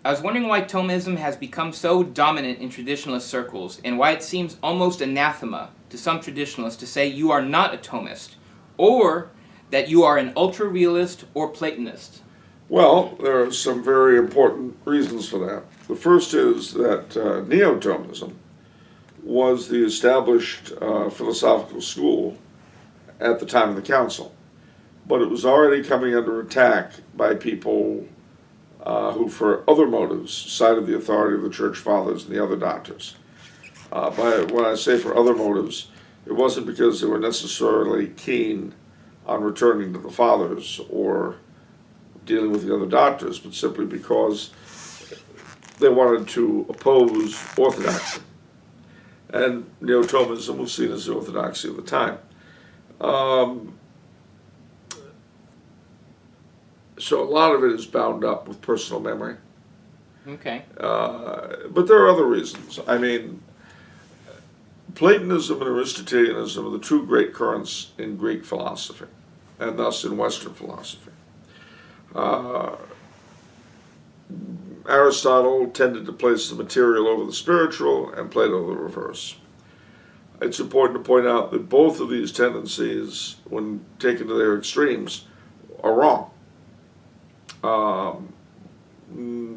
I was wondering why Thomism has become so dominant in traditionalist circles, and why it seems almost anathema to some traditionalists to say you are not a Thomist, or that you are an ultra-realist or Platonist. Well, there are some very important reasons for that. The first is that Neo-Thomism was the established philosophical school at the time of the council, but it was already coming under attack by people who, for other motives, cited the authority of the Church Fathers and the other doctors. When I say for other motives, it wasn't because they were necessarily keen on returning to the Fathers or dealing with the other doctors, but simply because they wanted to oppose orthodoxy. And Neo-Thomism was seen as the orthodoxy of the time. So a lot of it is bound up with personal memory. Okay. But there are other reasons. I mean, Platonism and Aristotelianism are the two great currents in Greek philosophy, and thus in Western philosophy. Aristotle tended to place the material over the spiritual, and Plato the reverse. It's important to point out that both of these tendencies, when taken to their extremes, are wrong.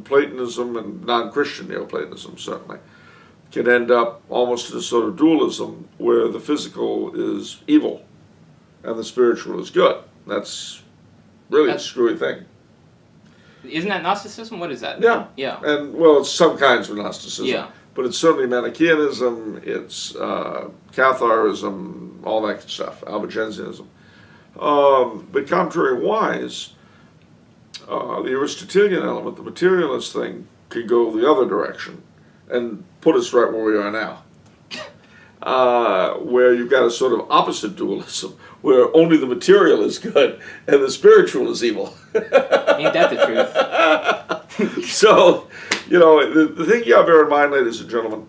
Platonism and non-Christian Neoplatonism, certainly, can end up almost in a sort of dualism where the physical is evil and the spiritual is good. That's really a screwy thing. Isn't that Gnosticism? What is that? Yeah. Yeah. And, well, it's some kinds of Gnosticism. Yeah. But it's certainly Manichaeanism, it's Catharism, all that stuff, Albigensianism. But contrary-wise, the Aristotelian element, the materialist thing, could go the other direction and put us right where we are now. Where you've got a sort of opposite dualism, where only the material is good and the spiritual is evil. Ain't that the truth? So, you know, the thing you have to bear in mind, ladies and gentlemen,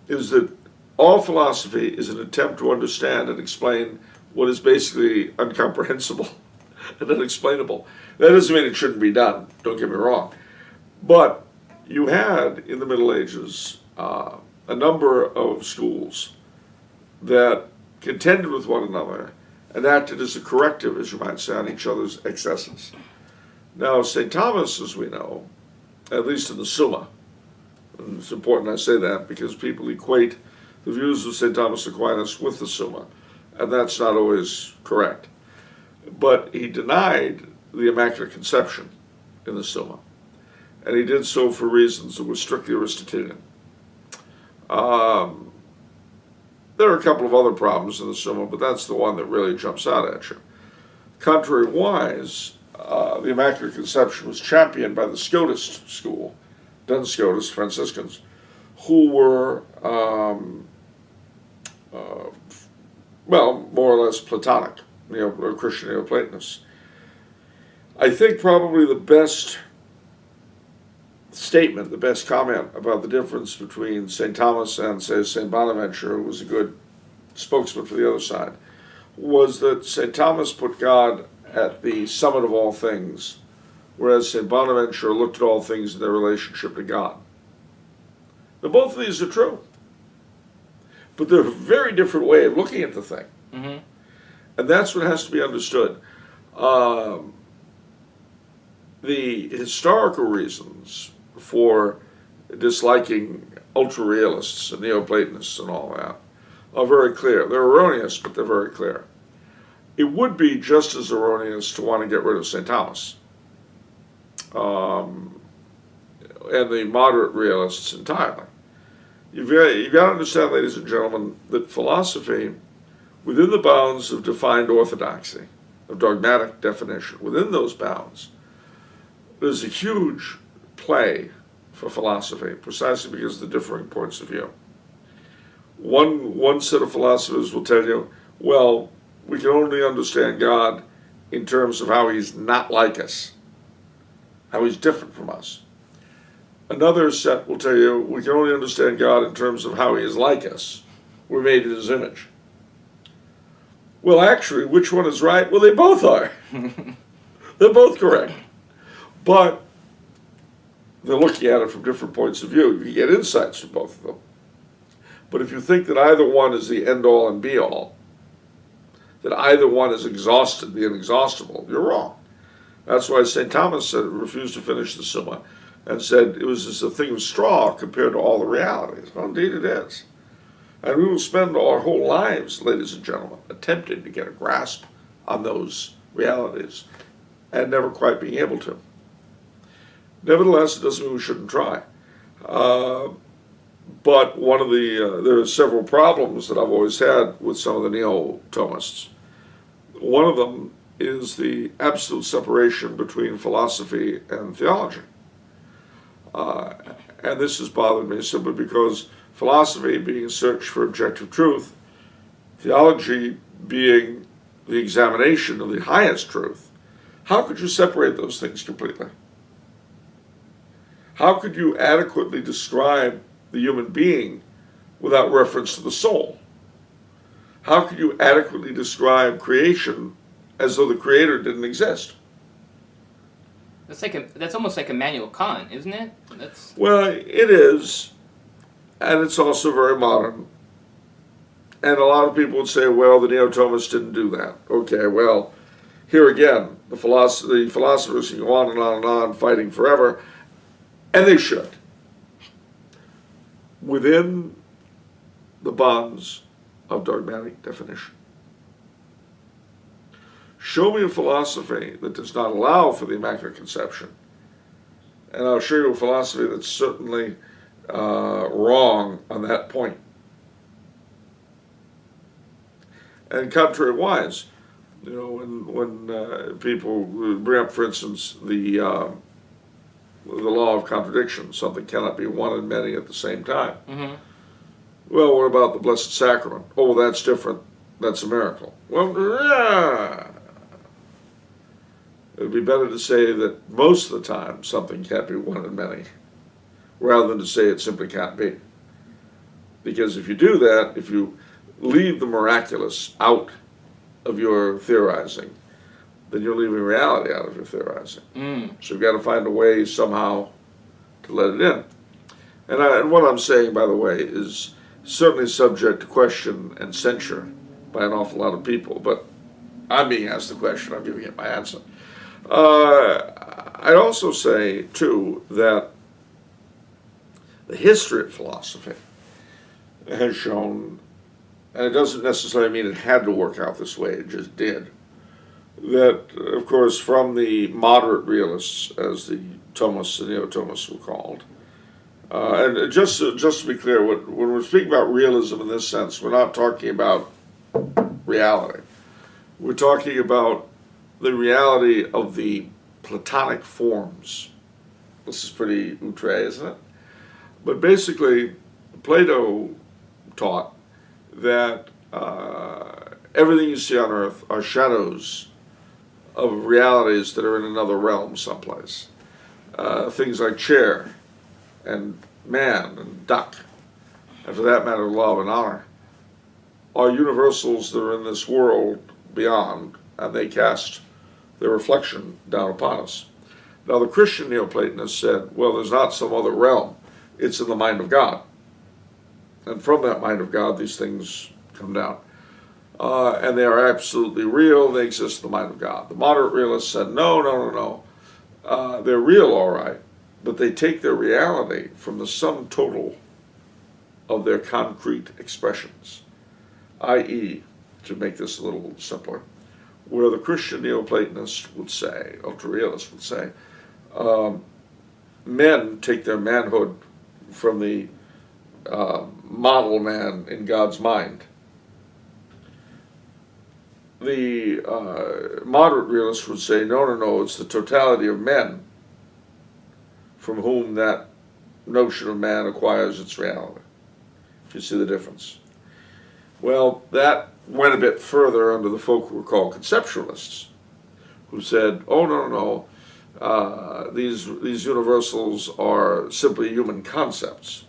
is that all philosophy is an attempt to understand and explain what is basically incomprehensible and unexplainable. That doesn't mean it shouldn't be done, don't get me wrong. But you had, in the Middle Ages, a number of schools that contended with one another and acted as a corrective, as you might say, on each other's excesses. Now, St. Thomas, as we know, at least in the Summa, and it's important I say that because people equate the views of St. Thomas Aquinas with the Summa, and that's not always correct. But he denied the Immaculate Conception in the Summa, and he did so for reasons that were strictly Aristotelian. There are a couple of other problems in the Summa, but that's the one that really jumps out at you. Contrary-wise, the Immaculate Conception was championed by the Scotist school, Duns Scotus, Franciscans, who were, well, more or less Platonic, Christian Neoplatonists. I think probably the best statement, the best comment about the difference between St. Thomas and, say, St. Bonaventure, who was a good spokesman for the other side, was that St. Thomas put God at the summit of all things, whereas St. Bonaventure looked at all things in their relationship to God. Now, both of these are true, but they're a very different way of looking at the thing. Mm-hmm. And that's what has to be understood. The historical reasons for disliking ultra-realists and Neoplatonists and all that are very clear. They're erroneous, but they're very clear. It would be just as erroneous to want to get rid of St. Thomas and the moderate realists entirely. You've got to understand, ladies and gentlemen, that philosophy, within the bounds of defined orthodoxy, of dogmatic definition, within those bounds, there's a huge play for philosophy, precisely because of the differing points of view. One set of philosophers will tell you, well, we can only understand God in terms of how he's not like us, how he's different from us. Another set will tell you, we can only understand God in terms of how he is like us. We're made in his image. Well, actually, which one is right? Well, they both are. They're both correct. But they're looking at it from different points of view. You get insights from both of them. But if you think that either one is the end-all and be-all, that either one is exhausted, the inexhaustible, you're wrong. That's why St. Thomas refused to finish the Summa and said it was just a thing of straw compared to all the realities. Well, indeed it is. And we will spend our whole lives, ladies and gentlemen, attempting to get a grasp on those realities and never quite being able to. Nevertheless, it doesn't mean we shouldn't try. But one of there are several problems that I've always had with some of the neo-Thomists. One of them is the absolute separation between philosophy and theology. And this has bothered me simply because philosophy being a search for objective truth, theology being the examination of the highest truth, how could you separate those things completely? How could you adequately describe the human being without reference to the soul? How could you adequately describe creation as though the creator didn't exist? That's almost like Immanuel Kant, isn't it? Well, it is, and it's also very modern. And a lot of people would say, well, the neo-Thomists didn't do that. Okay, well, here again, the philosophers can go on and on fighting forever, and they should, within the bonds of dogmatic definition. Show me a philosophy that does not allow for the Immaculate Conception, and I'll show you a philosophy that's certainly wrong on that point. And contrariwise, you know, when people bring up, for instance, the law of contradiction, something cannot be one and many at the same time. Mm-hmm. Well, what about the Blessed Sacrament? Oh, well, that's different. That's a miracle. Well, it would be better to say that most of the time something can't be one and many, rather than to say it simply can't be. Because if you do that, if you leave the miraculous out of your theorizing, then you're leaving reality out of your theorizing. So you've got to find a way somehow to let it in. And what I'm saying, by the way, is certainly subject to question and censure by an awful lot of people, but I'm being asked the question, I'm giving it my answer. I'd also say, too, that the history of philosophy has shown, and it doesn't necessarily mean it had to work out this way, it just did, that, of course, from the moderate realists, as the Thomists and neo-Thomists were called, and just to be clear, when we're speaking about realism in this sense, we're not talking about reality. We're talking about the reality of the Platonic forms. This is pretty outre, isn't it? But basically, Plato taught that everything you see on earth are shadows of realities that are in another realm someplace. Things like chair and man and duck, and for that matter, love and honor, are universals that are in this world beyond, and they cast their reflection down upon us. Now, the Christian Neoplatonists said, well, there's not some other realm, it's in the mind of God. And from that mind of God, these things come down. And they are absolutely real, they exist in the mind of God. The moderate realists said, no. They're real, all right, but they take their reality from the sum total of their concrete expressions, i.e., to make this a little simpler, where the Christian Neoplatonists would say, ultra-realists would say, men take their manhood from the model man in God's mind. The moderate realists would say, no, it's the totality of men from whom that notion of man acquires its reality. If you see the difference. Well, that went a bit further under the folk who were called conceptualists, who said, oh, no, these universals are simply human concepts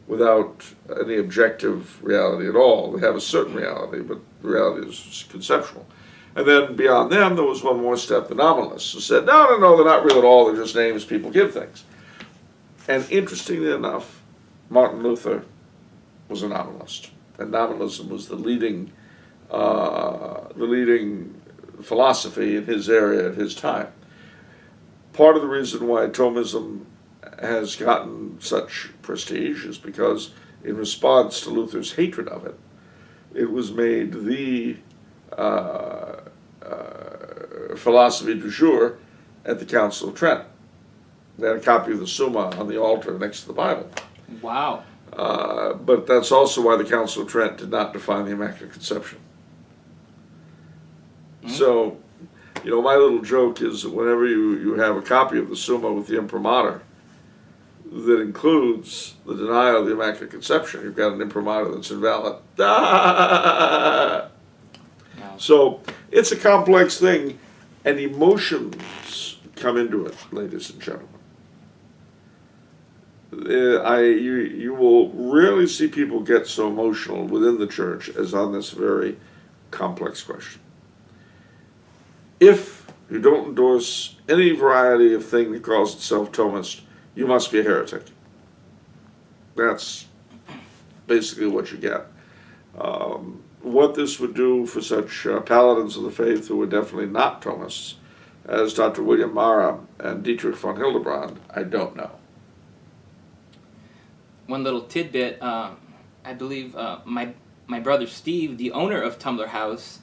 without any objective reality at all. They have a certain reality, but the reality is conceptual. And then beyond them, there was one more step, the nominalists, who said, no, they're not real at all, they're just names people give things. And interestingly enough, Martin Luther was a nominalist, and nominalism was the leading philosophy in his area at his time. Part of the reason why Thomism has gotten such prestige is because, in response to Luther's hatred of it, it was made the philosophy du jour at the Council of Trent. They had a copy of the Summa on the altar next to the Bible. Wow. But that's also why the Council of Trent did not define the Immaculate Conception. So, my little joke is that whenever you have a copy of the Summa with the imprimatur that includes the denial of the Immaculate Conception, you've got an imprimatur that's invalid. Ah! Wow. So, it's a complex thing, and emotions come into it, ladies and gentlemen. You will rarely see people get so emotional within the church as on this very complex question. If you don't endorse any variety of thing that calls itself Thomist, you must be a heretic. That's basically what you get. What this would do for such paladins of the faith who are definitely not Thomists, as Dr. William Mara and Dietrich von Hildebrand, I don't know. One little tidbit, I believe my brother Steve, the owner of Tumbler House,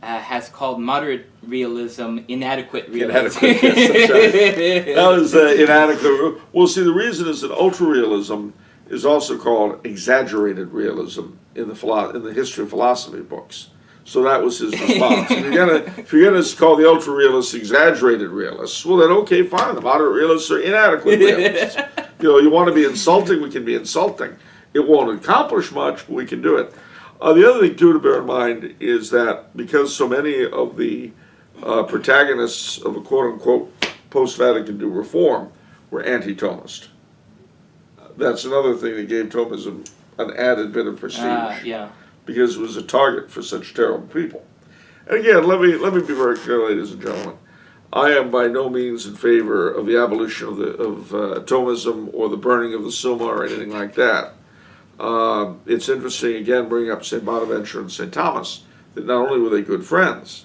has called moderate realism inadequate realism. Inadequate, yes, that's right. That was inadequate. Well, see, the reason is that ultra-realism is also called exaggerated realism in the history of philosophy books. So that was his response. If you're gonna call the ultra-realists exaggerated realists, well then okay, fine. The moderate realists are inadequate realists. You want to be insulting, we can be insulting. It won't accomplish much, but we can do it. The other thing, too, to bear in mind is that because so many of the protagonists of a quote-unquote post-Vatican II reform were anti-Thomist. That's another thing that gave Thomism an added bit of prestige. Yeah. Because it was a target for such terrible people. And again, let me be very clear, ladies and gentlemen. I am by no means in favor of the abolition of Thomism or the burning of the Summa or anything like that. It's interesting, again, bringing up St. Bonaventure and St. Thomas, that not only were they good friends,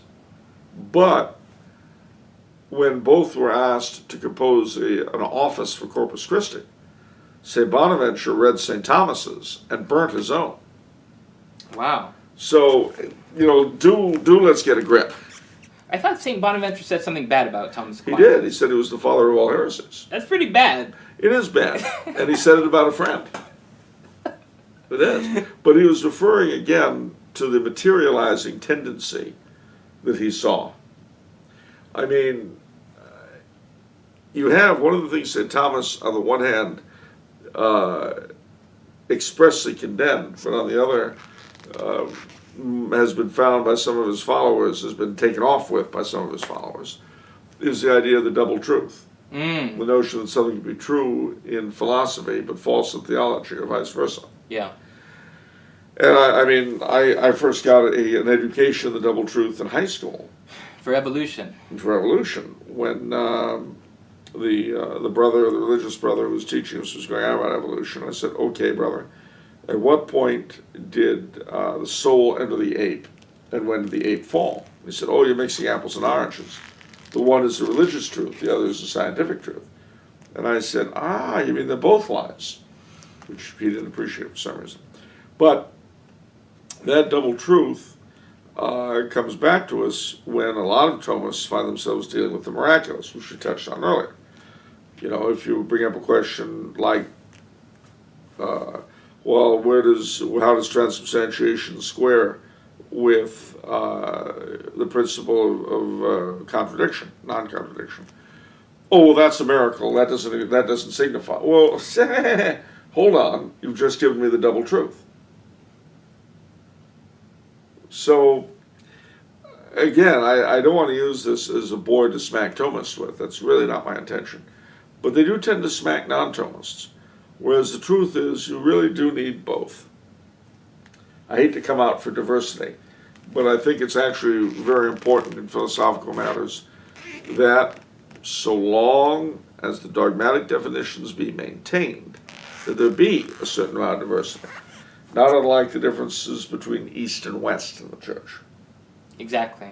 but when both were asked to compose an office for Corpus Christi, St. Bonaventure read St. Thomas's and burnt his own. Wow. So, do let's get a grip. I thought St. Bonaventure said something bad about Thomas Aquinas. He did. He said he was the father of all heresies. That's pretty bad. It is bad. And he said it about a friend. It is. But he was referring again to the materializing tendency that he saw. I mean, you have one of the things St. Thomas, on the one hand, expressly condemned, but on the other, has been found by some of his followers, has been taken off with by some of his followers, is the idea of the double truth. The notion that something can be true in philosophy but false in theology, or vice versa. Yeah. And I first got an education in the double truth in high school. For evolution. For evolution, when the brother, the religious brother who was teaching us was going on about evolution. I said, okay, brother, at what point did the soul enter the ape, and when did the ape fall? He said, oh, you're mixing apples and oranges. The one is the religious truth, the other is the scientific truth. And I said, you mean they're both lies, which he didn't appreciate for some reason. But that double truth comes back to us when a lot of Thomists find themselves dealing with the miraculous, which we touched on earlier. If you bring up a question like, how does transubstantiation square with the principle of contradiction, non-contradiction? Oh, well, that's a miracle. That doesn't signify. Well, hold on. You've just given me the double truth. So, again, I don't want to use this as a board to smack Thomists with. That's really not my intention. But they do tend to smack non-Thomists. Whereas the truth is, you really do need both. I hate to come out for diversity, but I think it's actually very important in philosophical matters that so long as the dogmatic definitions be maintained, that there be a certain amount of diversity, not unlike the differences between East and West in the church. Exactly.